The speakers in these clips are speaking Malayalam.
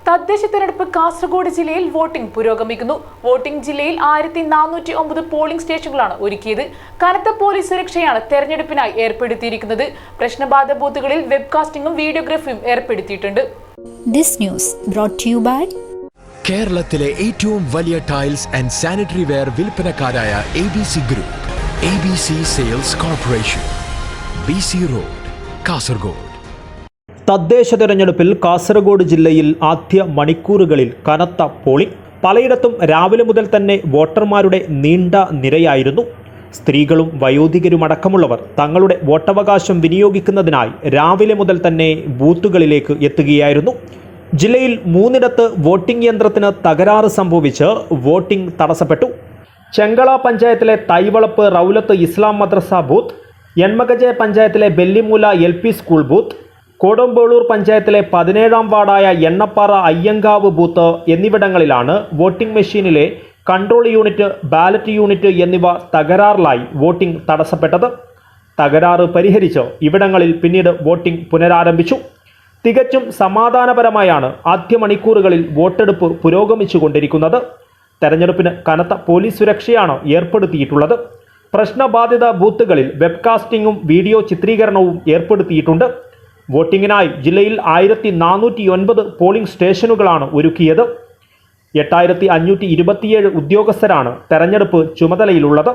തദ്ദേശ തെരഞ്ഞെടുപ്പ് കാസർഗോഡ് ജില്ലയിൽ വോട്ടിംഗ് പുരോഗമിക്കുന്നു. വോട്ടിംഗ് ജില്ലയിൽ 1409 പോളിംഗ് സ്റ്റേഷനുകളാണ് ഒരുക്കിയത്. കനത്ത പോലീസ് സുരക്ഷയാണ് തെരഞ്ഞെടുപ്പിനായി ഏർപ്പെടുത്തിയിരിക്കുന്നത്. പ്രശ്നബാധിത ബൂത്തുകളിൽ വെബ്കാസ്റ്റിംഗും വീഡിയോഗ്രാഫിയും ഏർപ്പെടുത്തിയിട്ടുണ്ട്. കേരളത്തിലെ ഏറ്റവും വലിയ ടൈൽസ് ആൻഡ് സാനിറ്ററി വെയർ വിൽപ്പനക്കാരായ ABC group, ABC sales corporation, BC road, Kasargod. തദ്ദേശ തെരഞ്ഞെടുപ്പിൽ കാസർഗോഡ് ജില്ലയിൽ ആദ്യ മണിക്കൂറുകളിൽ കനത്ത പോളിംഗ്. പലയിടത്തും രാവിലെ മുതൽ തന്നെ വോട്ടർമാരുടെ നീണ്ട നിരയായിരുന്നു. സ്ത്രീകളും വയോധികരുമടക്കമുള്ളവർ തങ്ങളുടെ വോട്ടവകാശം വിനിയോഗിക്കുന്നതിനായി രാവിലെ മുതൽ തന്നെ ബൂത്തുകളിലേക്ക് എത്തുകയായിരുന്നു. ജില്ലയിൽ 3 വോട്ടിംഗ് യന്ത്രത്തിന് തകരാറ് സംഭവിച്ച് വോട്ടിംഗ് തടസ്സപ്പെട്ടു. ചെങ്കള പഞ്ചായത്തിലെ തൈവളപ്പ് റൗലത്ത് ഇസ്ലാം മദ്രസ ബൂത്ത്, എൺമകജ പഞ്ചായത്തിലെ Bellimoola LP school booth, Kodombelur പഞ്ചായത്തിലെ 17-ാം വാർഡായ എണ്ണപ്പാറ അയ്യങ്കാവ് ബൂത്ത് എന്നിവിടങ്ങളിലാണ് വോട്ടിംഗ് മെഷീനിലെ കൺട്രോൾ യൂണിറ്റ്, ബാലറ്റ് യൂണിറ്റ് എന്നിവ തകരാറിലായി വോട്ടിംഗ് തടസ്സപ്പെട്ടത്. തകരാറ് പരിഹരിച്ച് ഇവിടങ്ങളിൽ പിന്നീട് വോട്ടിംഗ് പുനരാരംഭിച്ചു. തികച്ചും സമാധാനപരമായാണ് ആദ്യ മണിക്കൂറുകളിൽ വോട്ടെടുപ്പ് പുരോഗമിച്ചുകൊണ്ടിരിക്കുന്നത്. തെരഞ്ഞെടുപ്പിന് കനത്ത പോലീസ് സുരക്ഷയാണ് ഏർപ്പെടുത്തിയിട്ടുള്ളത്. പ്രശ്നബാധിത ബൂത്തുകളിൽ വെബ്കാസ്റ്റിംഗും വീഡിയോ ചിത്രീകരണവും ഏർപ്പെടുത്തിയിട്ടുണ്ട്. വോട്ടിങ്ങിനായി ജില്ലയിൽ 1409 പോളിംഗ് സ്റ്റേഷനുകളാണ് ഒരുക്കിയത്. 8527 ഉദ്യോഗസ്ഥരാണ് തെരഞ്ഞെടുപ്പ് ചുമതലയിലുള്ളത്.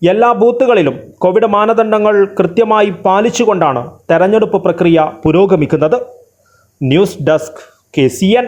എല്ലാ ബൂത്തുകളിലും കോവിഡ് മാനദണ്ഡങ്ങൾ കൃത്യമായി പാലിച്ചുകൊണ്ടാണ് തെരഞ്ഞെടുപ്പ് പ്രക്രിയ പുരോഗമിക്കുന്നത്. News desk KCN.